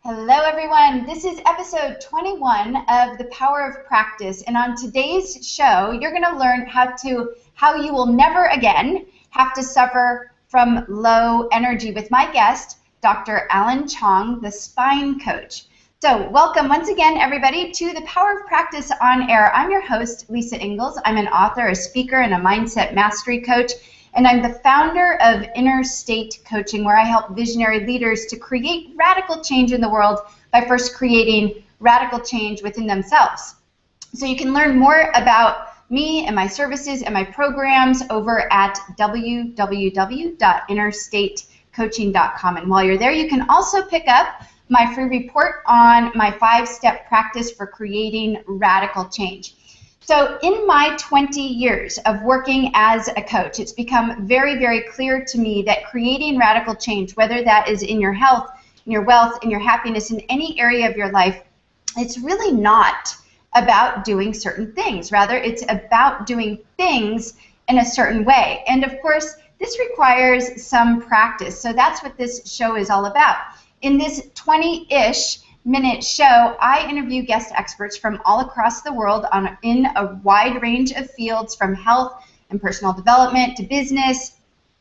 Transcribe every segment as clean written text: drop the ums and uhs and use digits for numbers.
Hello everyone, this is episode 21 of The Power of Practice, and on today's show you're going to learn how you will never again have to suffer from low energy with my guest, Dr. Alan Chong, the spine coach. So welcome once again everybody to The Power of Practice on Air. I'm your host, Lisa Ingalls. I'm an author, a speaker, and a mindset mastery coach. And I'm the founder of Inner State Coaching, where I help visionary leaders to create radical change in the world by first creating radical change within themselves. So you can learn more about me and my services and my programs over at www.innerstatecoaching.com. And while you're there, you can also pick up my free report on my 5-step practice for creating radical change. So in my 20 years of working as a coach, it's become very, very clear to me that creating radical change, whether that is in your health, in your wealth, in your happiness, in any area of your life, it's really not about doing certain things. Rather, it's about doing things in a certain way. And of course, this requires some practice. So that's what this show is all about. In this 20-ish minute show, I interview guest experts from all across the world in a wide range of fields, from health and personal development to business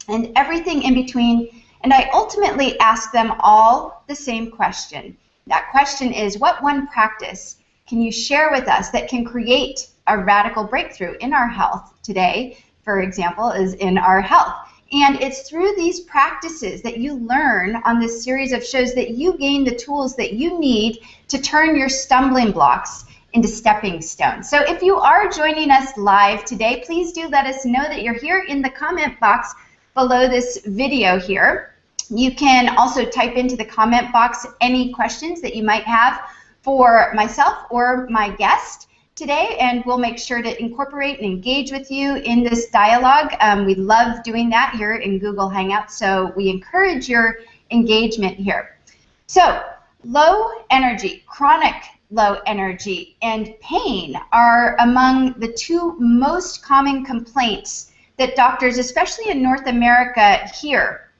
and everything in between. And I ultimately ask them all the same question. That question is, what one practice can you share with us that can create a radical breakthrough in our health today, for example, is in our health. And it's through these practices that you learn on this series of shows that you gain the tools that you need to turn your stumbling blocks into stepping stones. So if you are joining us live today, please do let us know that you're here in the comment box below this video here. You can also type into the comment box any questions that you might have for myself or my guest today, and we'll make sure to incorporate and engage with you in this dialogue. We love doing that here in Google Hangouts, so we encourage your engagement here. So, low energy, chronic low energy, and pain are among the two most common complaints that doctors, especially in North America, hear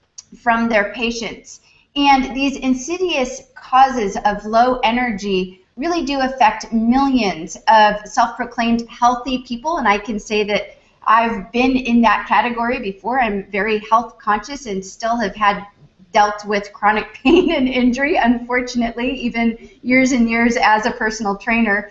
from their patients. And these insidious causes of low energy really do affect millions of self-proclaimed healthy people, and I can say that I've been in that category before. I'm very health conscious and still have dealt with chronic pain and injury, unfortunately, even years and years as a personal trainer.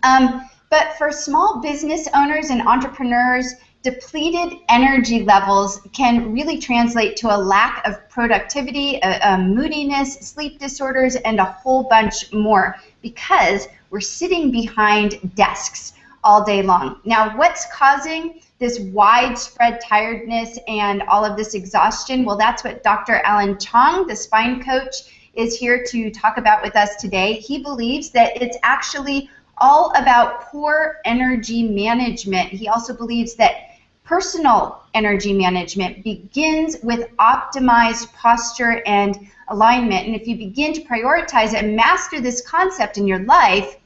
But for small business owners and entrepreneurs, depleted energy levels can really translate to a lack of productivity, moodiness, sleep disorders, and a whole bunch more, because we're sitting behind desks all day long. Now, what's causing this widespread tiredness and all of this exhaustion? Well, that's what Dr. Alan Chong, the spine coach, is here to talk about with us today. He believes that it's actually all about poor energy management. He also believes that personal energy management begins with optimized posture and alignment. And if you begin to prioritize it and master this concept in your life,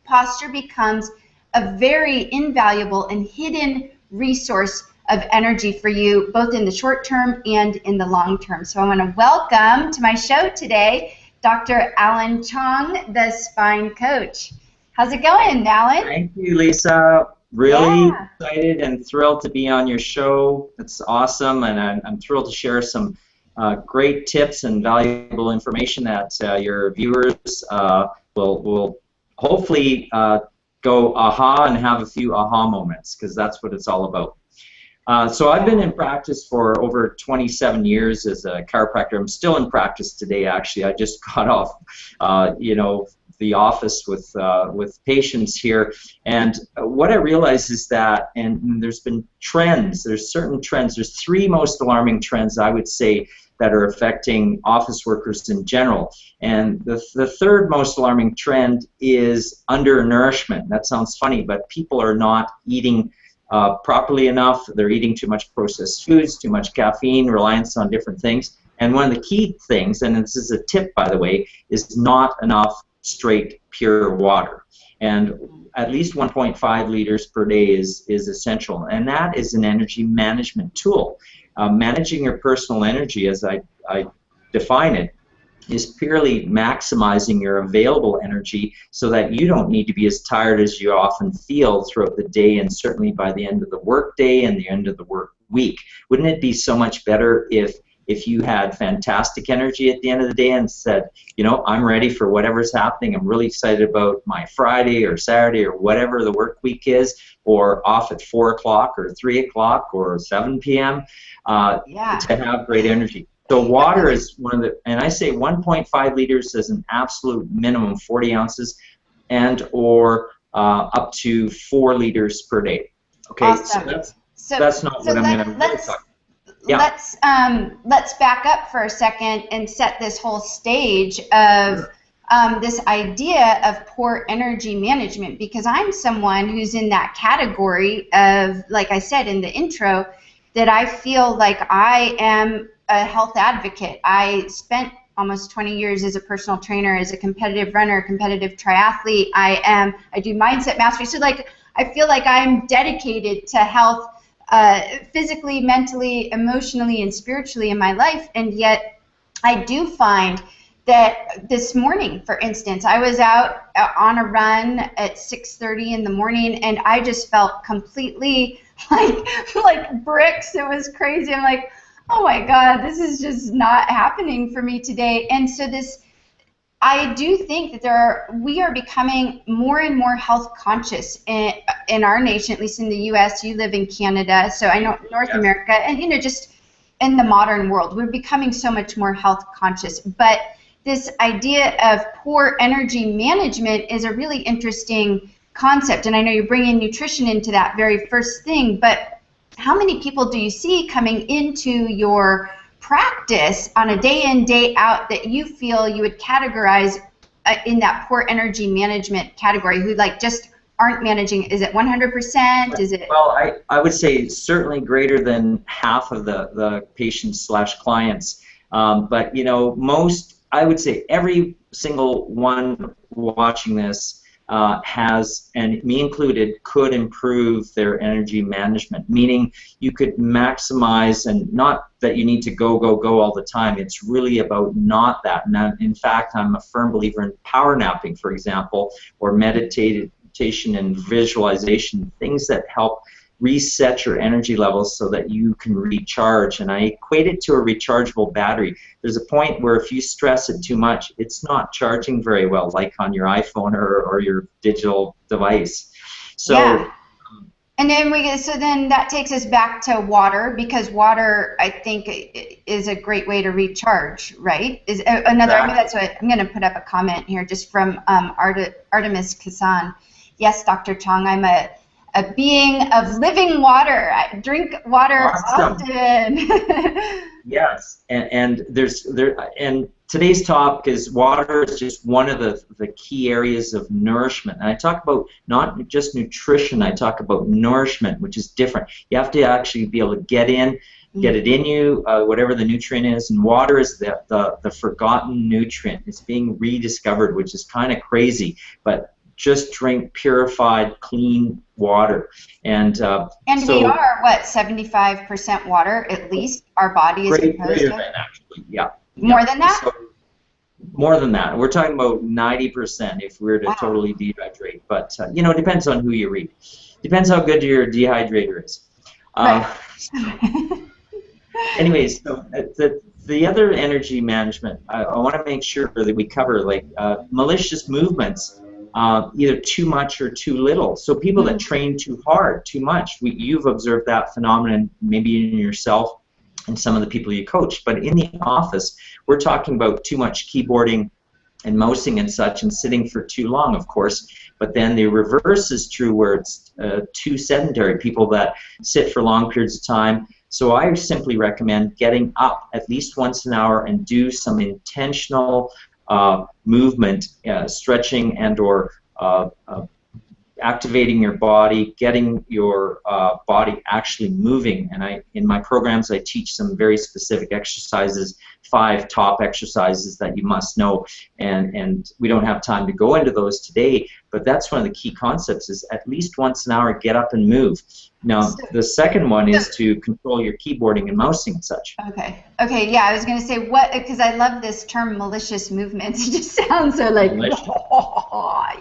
posture becomes a very invaluable and hidden resource of energy for you, both in the short term and in the long term. So I want to welcome to my show today Dr. Alan Chong, the spine coach. How's it going, Alan? Thank you, Lisa. Really excited and thrilled to be on your show. It's awesome, and I'm thrilled to share some great tips and valuable information that your viewers will hopefully go aha and have a few aha moments, because that's what it's all about. So I've been in practice for over 27 years as a chiropractor. I'm still in practice today, actually. I just got off, the office with patients here, and what I realized is that, and there's been trends, there's certain trends, there's three most alarming trends I would say that are affecting office workers in general, and the third most alarming trend is undernourishment. That sounds funny, but people are not eating properly enough. They're eating too much processed foods, too much caffeine, reliance on different things, and one of the key things, and this is a tip by the way, is not enough straight, pure water. And at least 1.5 liters per day is essential. And that is an energy management tool. Managing your personal energy, as I define it, is purely maximizing your available energy so that you don't need to be as tired as you often feel throughout the day, and certainly by the end of the work day and the end of the work week. Wouldn't it be so much better if you had fantastic energy at the end of the day and said, you know, I'm ready for whatever's happening. I'm really excited about my Friday or Saturday or whatever the work week is, or off at 4 o'clock or 3 o'clock or 7 p.m. To have great energy. So water is one of the, and I say 1.5 liters is an absolute minimum, 40 ounces, and or up to 4 liters per day. Okay, awesome. So that's not what I'm going to really talk about. Yeah. Let's back up for a second and set this whole stage of this idea of poor energy management, because I'm someone who's in that category of, like I said in the intro, that I feel like I am a health advocate. I spent almost 20 years as a personal trainer, as a competitive runner, competitive triathlete. I do mindset mastery. So like I feel like I'm dedicated to health physically, mentally, emotionally, and spiritually in my life. And yet I do find that this morning, for instance, I was out on a run at 6:30 in the morning, and I just felt completely like bricks. It was crazy. I'm like, oh my God, this is just not happening for me today. And so I do think that we are becoming more and more health conscious in our nation, at least in the U.S. You live in Canada, so I know North America, and you know, just in the modern world, we're becoming so much more health conscious. But this idea of poor energy management is a really interesting concept, and I know you're bringing nutrition into that very first thing, but how many people do you see coming into your practice on a day in, day out that you feel you would categorize in that poor energy management category, who like just aren't managing? Is it 100%? Is it? Well, I would say certainly greater than half of the patients / clients, but you know, I would say every single one watching this has, and me included, could improve their energy management, meaning you could maximize, and not that you need to go all the time. It's really about not that. Now, in fact, I'm a firm believer in power napping, for example, or meditation and visualization, things that help reset your energy levels so that you can recharge. And I equate it to a rechargeable battery. There's a point where if you stress it too much, it's not charging very well, like on your iPhone or your digital device. So yeah. And then so then that takes us back to water, because water, I think, is a great way to recharge, right? Is another. I mean, that's what I'm going to put up a comment here, just from Artemis Kasan. Yes, Dr. Chong, I'm a being of living water. I drink water often. Yes, and today's topic is water is just one of the key areas of nourishment. And I talk about not just nutrition, I talk about nourishment, which is different. You have to actually be able to get it in you, whatever the nutrient is, and water is the forgotten nutrient. It's being rediscovered, which is kind of crazy, but just drink purified, clean water. And so we are, what, 75% water, at least, our body is composed of? Actually, yeah. More than that? So, more than that. We're talking about 90% if we were to totally dehydrate. But, you know, it depends on who you read. Depends how good your dehydrator is. Right. Anyways, so the other energy management, I want to make sure that we cover, like, malicious movements. Either too much or too little. So people that train too hard, too much, you've observed that phenomenon maybe in yourself and some of the people you coach. But in the office, we're talking about too much keyboarding and mousing and such, and sitting for too long, of course. But then the reverse is true, where it's too sedentary, people that sit for long periods of time. So I simply recommend getting up at least once an hour and do some intentional movement, stretching, and or activating your body, getting your body actually moving. And in my programs, I teach some very specific exercises, 5 top exercises that you must know. And we don't have time to go into those today, but that's one of the key concepts, is at least once an hour, get up and move. Now, the second one is to control your keyboarding and mousing and such. Okay. Okay, yeah, I was going to say, what, because I love this term, malicious movements. It just sounds so like, evil.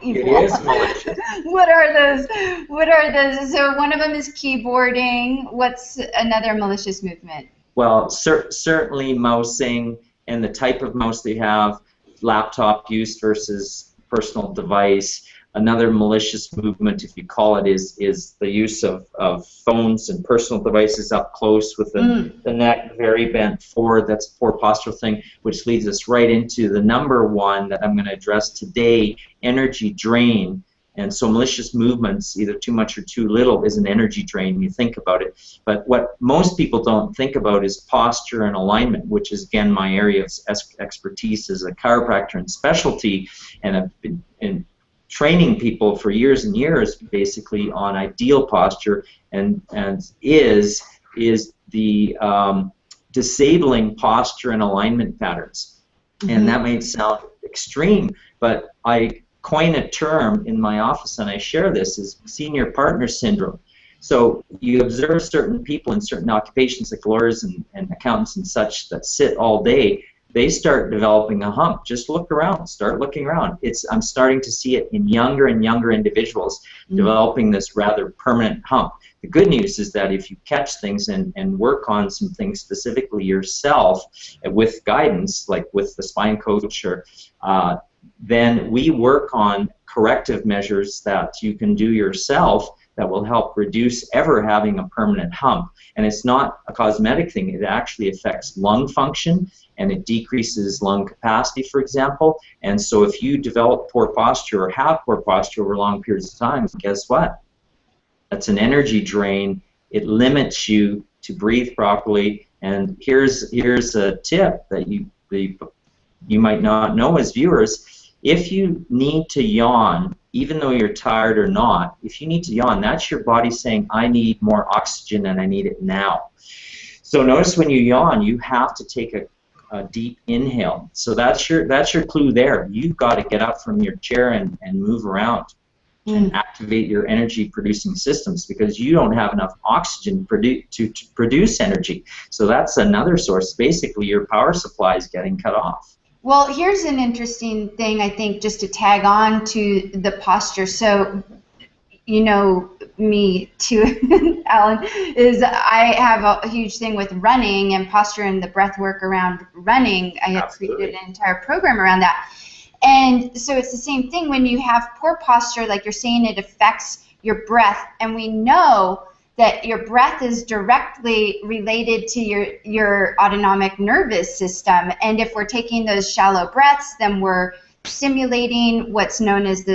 It is malicious. What are those? What are those? So one of them is keyboarding. What's another malicious movement? Well, certainly mousing, and the type of mouse they have, laptop use versus personal device. Another malicious movement, if you call it, is the use of phones and personal devices up close with the neck very bent forward. That's a poor postural thing, which leads us right into the number one that I'm going to address today, energy drain. And so malicious movements, either too much or too little, is an energy drain when you think about it. But what most people don't think about is posture and alignment, which is, again, my area of expertise as a chiropractor and specialty, and I've been training people for years and years basically on ideal posture, and is the disabling posture and alignment patterns. And that may sound extreme, but I coin a term in my office, and I share this, is senior partner syndrome. So you observe certain people in certain occupations, like lawyers and accountants and such, that sit all day. They start developing a hump. Just look around. Start looking around. I'm starting to see it in younger and younger individuals developing this rather permanent hump. The good news is that if you catch things and work on some things specifically yourself with guidance, like with the spine coach, or then we work on corrective measures that you can do yourself that will help reduce ever having a permanent hump. And it's not a cosmetic thing. It actually affects lung function, and it decreases lung capacity, for example. And so if you develop poor posture or have poor posture over long periods of time, guess what? That's an energy drain. It limits you to breathe properly. And here's a tip that you might not know as viewers. If you need to yawn, even though you're tired or not, if you need to yawn, that's your body saying, I need more oxygen and I need it now. So notice when you yawn, you have to take a deep inhale. So that's your clue there. You've got to get up from your chair and move around and activate your energy producing systems, because you don't have enough oxygen to produce energy. So that's another source. Basically, your power supply is getting cut off. Well, here's an interesting thing, I think, just to tag on to the posture. So, you know me too, Alan, is I have a huge thing with running and posture and the breath work around running. I have created an entire program around that. And so it's the same thing when you have poor posture, like you're saying, it affects your breath. And we know that your breath is directly related to your autonomic nervous system. And if we're taking those shallow breaths, then we're simulating what's known as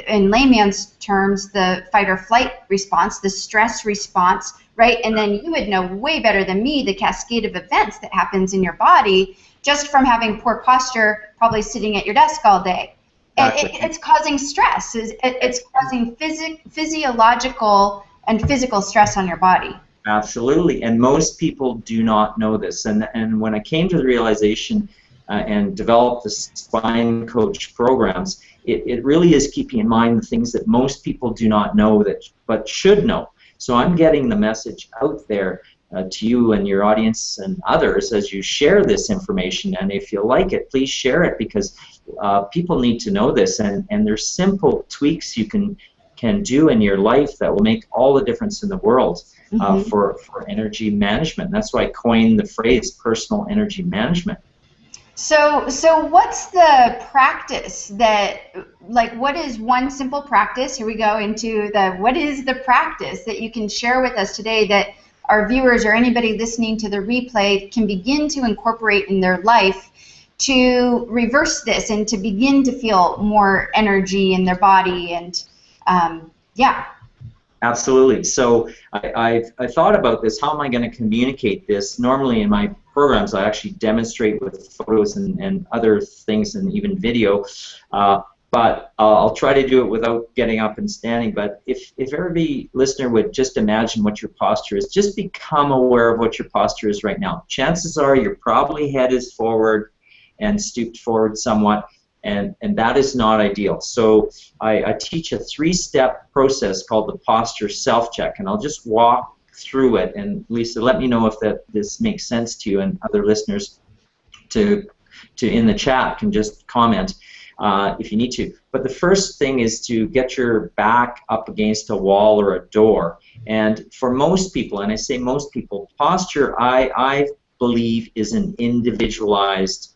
in layman's terms, the fight or flight response, the stress response, right? And then you would know way better than me the cascade of events that happens in your body just from having poor posture, probably sitting at your desk all day. And it's causing stress. It's causing physiological and physical stress on your body. Absolutely, and most people do not know this. And when I came to the realization and developed the spine coach programs, it really is keeping in mind the things that most people do not know but should know. So I'm getting the message out there to you and your audience and others as you share this information. And if you like it, please share it, because people need to know this. And there's simple tweaks you can do in your life that will make all the difference in the world for energy management. That's why I coined the phrase personal energy management. So what's the practice what is one simple practice? Here we go into what is the practice that you can share with us today that our viewers or anybody listening to the replay can begin to incorporate in their life to reverse this and to begin to feel more energy in their body and yeah. Absolutely. So I thought about this. How am I going to communicate this? Normally in my programs I actually demonstrate with photos and other things and even video. But but I'll try to do it without getting up and standing. But if every listener would just imagine what your posture is, just become aware of what your posture is right now. Chances are your probably head is forward and stooped forward somewhat, and that is not ideal. So I teach a 3-step process called the posture self-check, and I'll just walk through it. And Lisa, let me know if this makes sense to you, and other listeners to in the chat can just comment if you need to. But the first thing is to get your back up against a wall or a door. And for most people, and I say most people, posture, I believe, is an individualized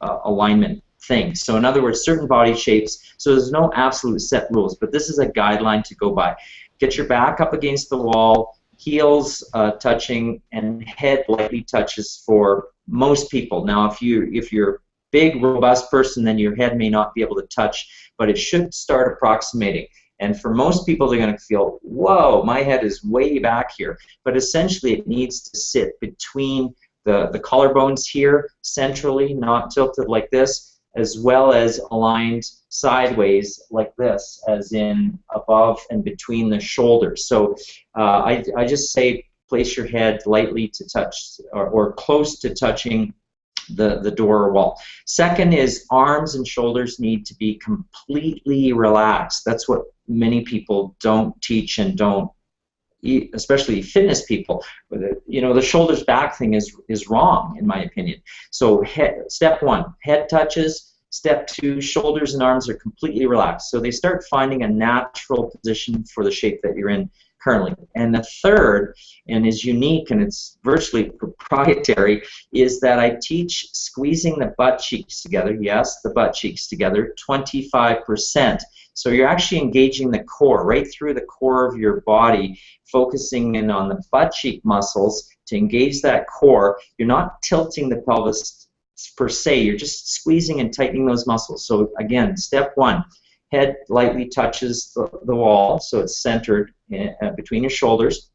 alignment thing. So in other words, certain body shapes, so there's no absolute set rules, but this is a guideline to go by. Get your back up against the wall, heels touching, and head lightly touches for most people. Now, if you're a big, robust person, then your head may not be able to touch, but it should start approximating. And for most people, they're going to feel, whoa, my head is way back here. But essentially, it needs to sit between the collarbones here, centrally, not tilted like this, as well as aligned sideways like this, as in above and between the shoulders. So I just say place your head lightly to touch or close to touching the door or wall. Second is arms and shoulders need to be completely relaxed. That's what many people don't teach and don't, especially fitness people. The shoulders back thing is wrong, in my opinion. So step 1, head touches. Step 2, shoulders and arms are completely relaxed. So they start finding a natural position for the shape that you're in currently. And the third, and is unique and it's virtually proprietary, is that I teach squeezing the butt cheeks together. Yes, the butt cheeks together, 25%. So you're actually engaging the core, right through the core of your body, focusing in on the butt cheek muscles to engage that core. You're not tilting the pelvis per se, you're just squeezing and tightening those muscles. So again, step 1, head lightly touches the wall, so it's centered between your shoulders.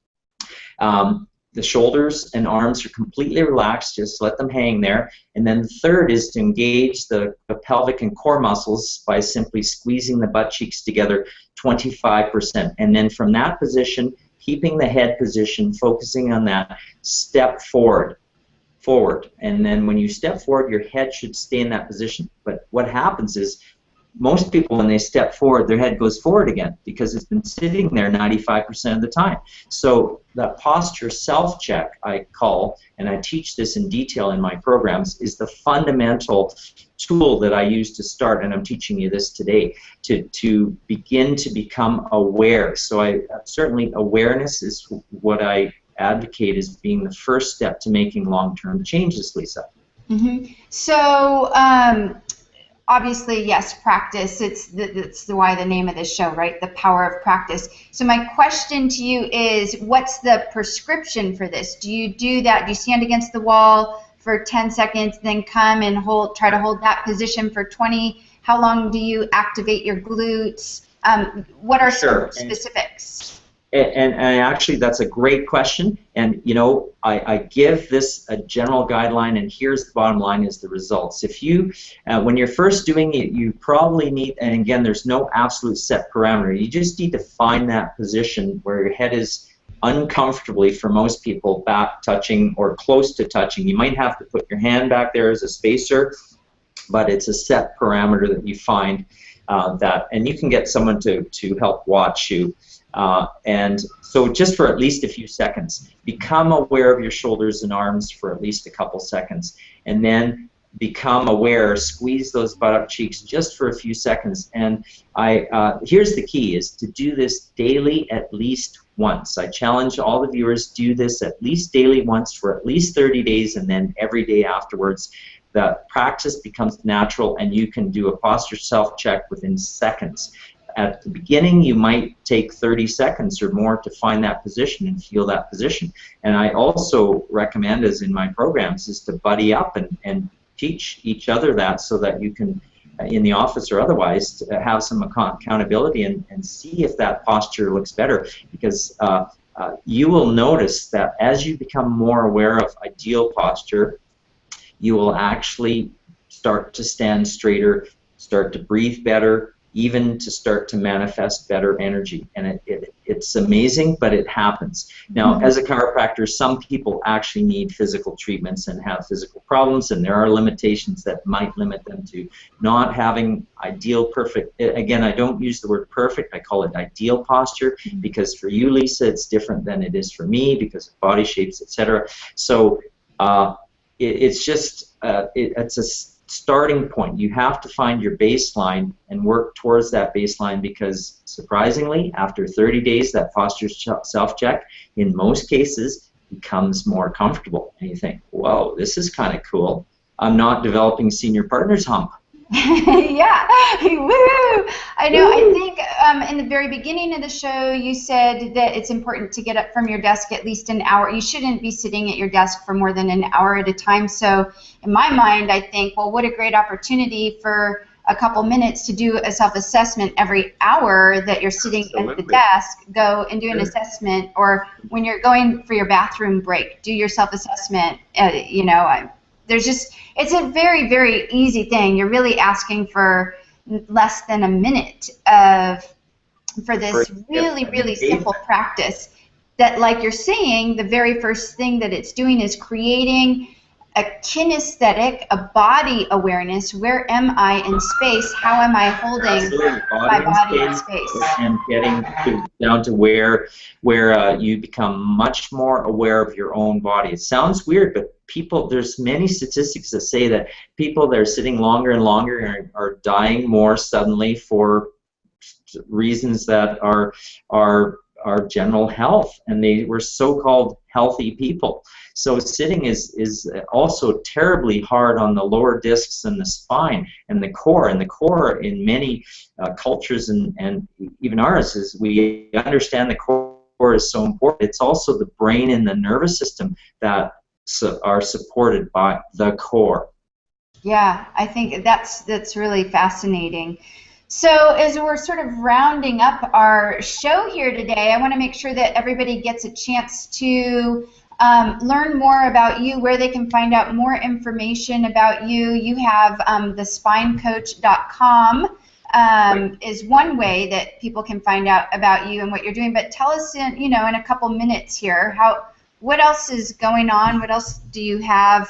The shoulders and arms are completely relaxed, just let them hang there. And then the third is to engage the pelvic and core muscles by simply squeezing the butt cheeks together, 25%. And then from that position, keeping the head position, focusing on that, step forward. And then when you step forward, your head should stay in that position. But what happens is most people, when they step forward, their head goes forward again because it's been sitting there 95% of the time. So the posture self-check, I call, and I teach this in detail in my programs, is the fundamental tool that I use to start, and I'm teaching you this today, to begin to become aware. So certainly awareness is what I advocate as being the first step to making long-term changes, Lisa. Mm-hmm. So obviously, yes, practice. That's why the name of this show, right? The power of practice. So my question to you is, what's the prescription for this? Do you do that? Do you stand against the wall for 10 seconds, then come and try to hold that position for 20? How long do you activate your glutes? What are some specifics? And actually, that's a great question. And, I give this a general guideline, and here's the bottom line is the results. If you, when you're first doing it, you probably need, and again, there's no absolute set parameter. You just need to find that position where your head is uncomfortably, for most people, back touching or close to touching. You might have to put your hand back there as a spacer, but it's a set parameter that you find and you can get someone to help watch you. And so just for at least a few seconds, become aware of your shoulders and arms for at least a couple seconds, and then become aware, squeeze those butt cheeks just for a few seconds. And here's the key, is to do this daily at least once. I challenge all the viewers, do this at least daily once for at least 30 days and then every day afterwards. The practice becomes natural and you can do a posture self-check within seconds. At the beginning, you might take 30 seconds or more to find that position and feel that position. And I also recommend, as in my programs, is to buddy up and teach each other that, so that you can, in the office or otherwise, to have some accountability and see if that posture looks better. Because you will notice that as you become more aware of ideal posture, you will actually start to stand straighter start to breathe better, even to start to manifest better energy. And it's amazing, but it happens. Now, as a chiropractor, some people actually need physical treatments and have physical problems, and there are limitations that might limit them to not having ideal, perfect, again, I don't use the word perfect, I call it ideal posture, because for you, Lisa, it's different than it is for me because of body shapes, etc. So it's just, it's a starting point. You have to find your baseline and work towards that baseline, because surprisingly, after 30 days, that posture self-check in most cases becomes more comfortable. And you think, whoa, this is kind of cool. I'm not developing senior partners hump. Yeah, woo! I know. I think in the very beginning of the show, you said that it's important to get up from your desk at least an hour. You shouldn't be sitting at your desk for more than an hour at a time. So in my mind, I think, well, what a great opportunity for a couple minutes to do a self-assessment every hour that you're sitting at the desk. Go and do an assessment, or when you're going for your bathroom break, do your self-assessment. You know, there's just, it's a very, very easy thing. You're really asking for less than a minute for this really, really simple practice that, like you're saying, the very first thing that it's doing is creating a kinesthetic, a body awareness. Where am I in space? How am I holding my body in space? And getting down to where you become much more aware of your own body. It sounds weird, but people, there's many statistics that say that people that are sitting longer and longer are dying more suddenly for reasons that are general health, and they were so-called healthy people. So sitting is also terribly hard on the lower discs and the spine and the core. And the core in many cultures and even ours is, we understand the core is so important. It's also the brain and the nervous system that are supported by the core. Yeah, I think that's really fascinating. So as we're sort of rounding up our show here today, I want to make sure that everybody gets a chance to learn more about you, where they can find out more information about you. You have thespinecoach.com is one way that people can find out about you and what you're doing. But tell us, in a couple minutes here, what else is going on? What else do you have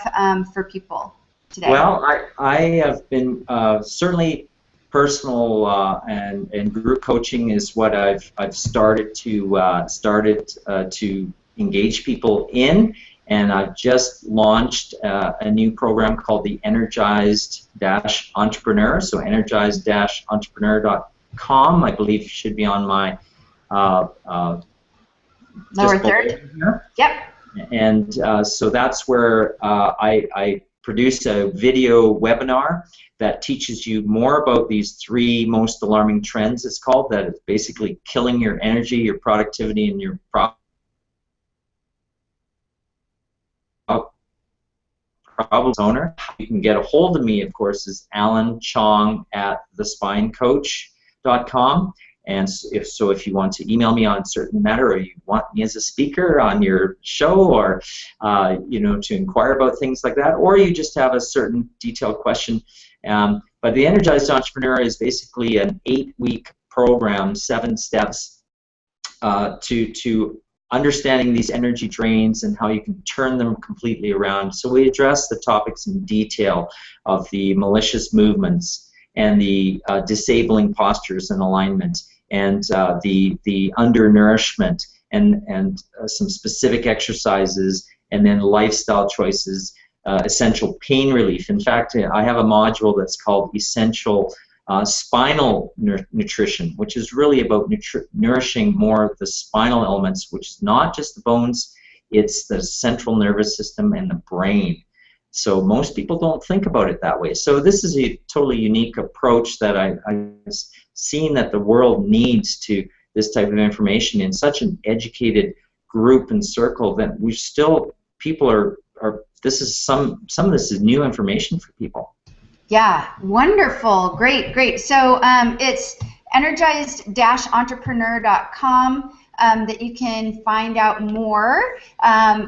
for people today? Well, I have been certainly personal and group coaching is what I've started to engage people in, and I've just launched a new program called the Energized-Entrepreneur. So energized-entrepreneur.com, I believe, should be on my lower third. Yep. And so that's where I produce a video webinar that teaches you more about these 3 most alarming trends, it's called, that is basically killing your energy, your productivity, and your problem owner. You can get a hold of me, of course, is Alan Chong at thespinecoach.com. And if you want to email me on a certain matter, or you want me as a speaker on your show, or to inquire about things like that, or you just have a certain detailed question. But the Energized Entrepreneur is basically an 8-week program, 7 steps to understanding these energy drains and how you can turn them completely around. So we address the topics in detail of the malicious movements and the disabling postures and alignment, and the undernourishment, and some specific exercises, and then lifestyle choices, essential pain relief. In fact, I have a module that's called Essential Spinal Nutrition, which is really about nourishing more of the spinal elements, which is not just the bones, it's the central nervous system and the brain. So most people don't think about it that way. So this is a totally unique approach that I've seen that the world needs to this type of information in such an educated group and circle that we still, people are this is some of this is new information for people. Yeah, wonderful, great. So it's energized-entrepreneur.com that you can find out more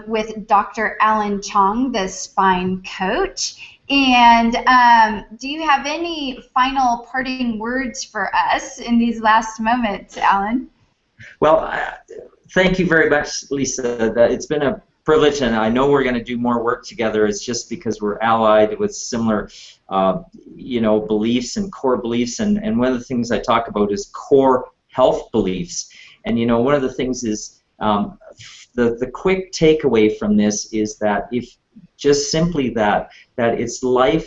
with Dr. Alan Chong, the spine coach. And do you have any final parting words for us in these last moments, Alan? Well, thank you very much, Lisa. It's been a privilege, and I know we're going to do more work together. It's just because we're allied with similar, beliefs and core beliefs. And one of the things I talk about is core health beliefs. And one of the things is the quick takeaway from this is that if just simply that it's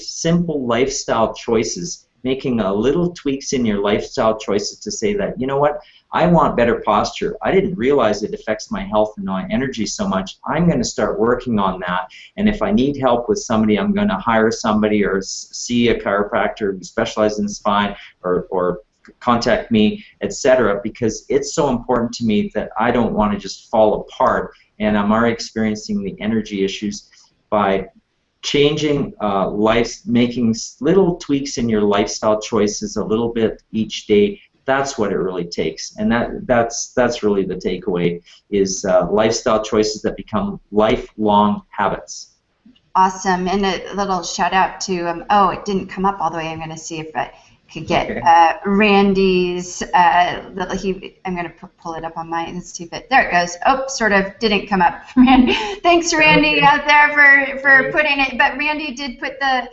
simple lifestyle choices, making a little tweaks in your lifestyle choices to say that, you know what, I want better posture. I didn't realize it affects my health and my energy so much. I'm going to start working on that. And if I need help with somebody, I'm going to hire somebody or see a chiropractor who specializes in spine or contact me, etc., because it's so important to me that I don't want to just fall apart. And I'm already experiencing the energy issues by changing making little tweaks in your lifestyle choices a little bit each day. That's what it really takes, and that's really the takeaway, is lifestyle choices that become lifelong habits. Awesome. And a little shout out to it didn't come up all the way. I'm going to see if I could get Randy's I'm going to pull it up on mine and see if it, there it goes. Oh, sort of didn't come up. Thanks, Randy, out there for putting it, but Randy did put the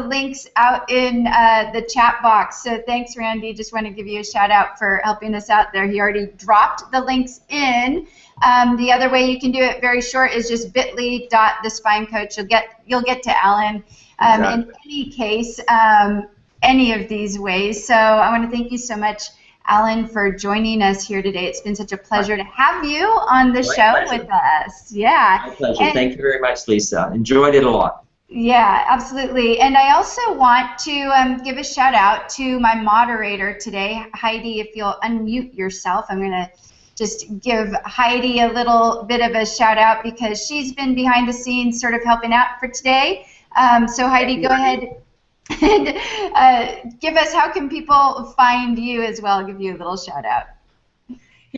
links out in the chat box, so thanks, Randy. Just want to give you a shout out for helping us out there. He already dropped the links in. The other way you can do it, very short, is just bit.ly/thespinecoach. You'll get to Alan. Exactly. In any case, any of these ways. So I want to thank you so much, Alan, for joining us here today. It's been such a pleasure to have you on the show with us. Yeah. My pleasure. Thank you very much, Lisa. Enjoyed it a lot. Yeah, absolutely. And I also want to give a shout out to my moderator today, Heidi. If you'll unmute yourself, I'm going to just give Heidi a little bit of a shout out because she's been behind the scenes sort of helping out for today. So Heidi, go ahead and give us, how can people find you as well? I'll give you a little shout out.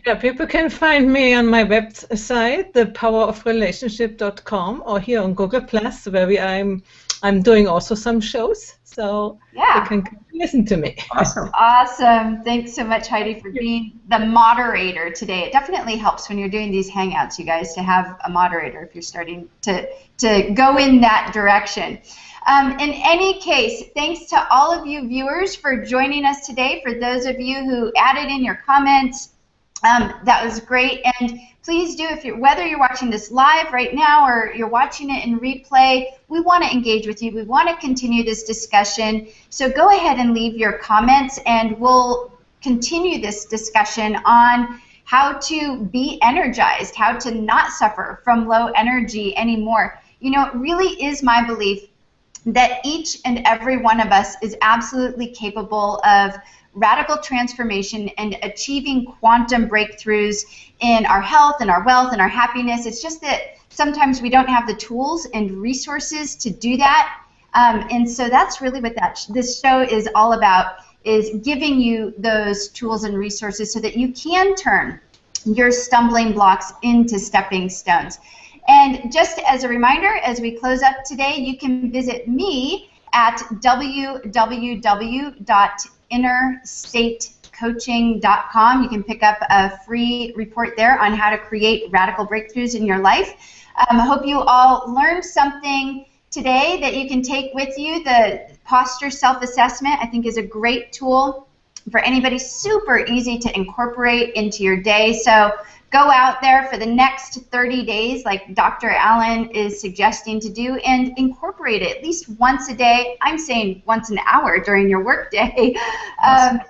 Yeah, people can find me on my website, thepowerofrelationship.com, or here on Google Plus, where I'm doing also some shows, so you can listen to me. Awesome. Awesome. Thanks so much, Heidi, for being the moderator today. It definitely helps when you're doing these hangouts, you guys, to have a moderator if you're starting to go in that direction. In any case, thanks to all of you viewers for joining us today. For those of you who added in your comments, that was great. And please do, whether you're watching this live right now or you're watching it in replay, we want to engage with you. We want to continue this discussion. So go ahead and leave your comments, and we'll continue this discussion on how to be energized, how to not suffer from low energy anymore. It really is my belief that each and every one of us is absolutely capable of radical transformation and achieving quantum breakthroughs in our health and our wealth and our happiness. It's just that sometimes we don't have the tools and resources to do that. And so that's really what this show is all about, is giving you those tools and resources so that you can turn your stumbling blocks into stepping stones. And just as a reminder, as we close up today, you can visit me at www.innerstatecoaching.com. You can pick up a free report there on how to create radical breakthroughs in your life. I hope you all learned something today that you can take with you. The posture self-assessment, I think, is a great tool for anybody, super easy to incorporate into your day. So go out there for the next 30 days, like Dr. Alan is suggesting to do, and incorporate it at least once a day. I'm saying once an hour during your work day,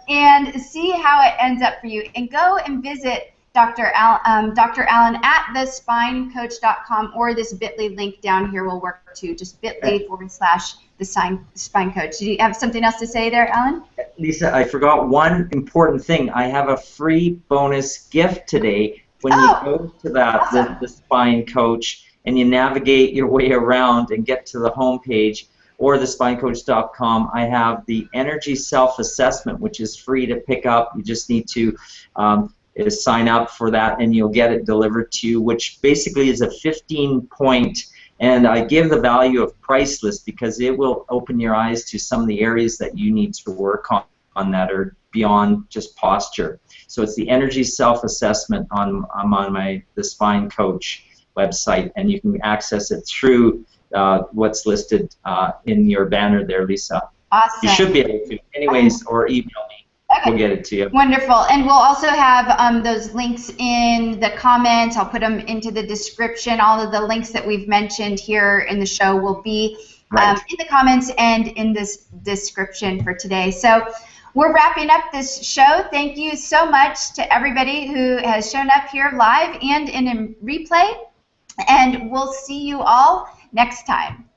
and see how it ends up for you. And go and visit Dr. Allen at thespinecoach.com, or this bit.ly link down here will work too, just bit.ly/thespinecoach. Do you have something else to say there, Alan? Lisa, I forgot one important thing. I have a free bonus gift today. When you go to that, the Spine Coach, and you navigate your way around and get to the home page, or thespinecoach.com, I have the energy self-assessment, which is free to pick up. You just need to sign up for that, and you'll get it delivered to you, which basically is a 15-point And I give the value of priceless because it will open your eyes to some of the areas that you need to work on that are beyond just posture. So it's the energy self-assessment on the Spine Coach website, and you can access it through what's listed in your banner there, Lisa. Awesome. You should be able to, anyways, or email me. Okay. We'll get it to you. Wonderful. And we'll also have those links in the comments. I'll put them into the description. All of the links that we've mentioned here in the show will be in the comments and in this description for today. So we're wrapping up this show. Thank you so much to everybody who has shown up here live and in a replay. And we'll see you all next time.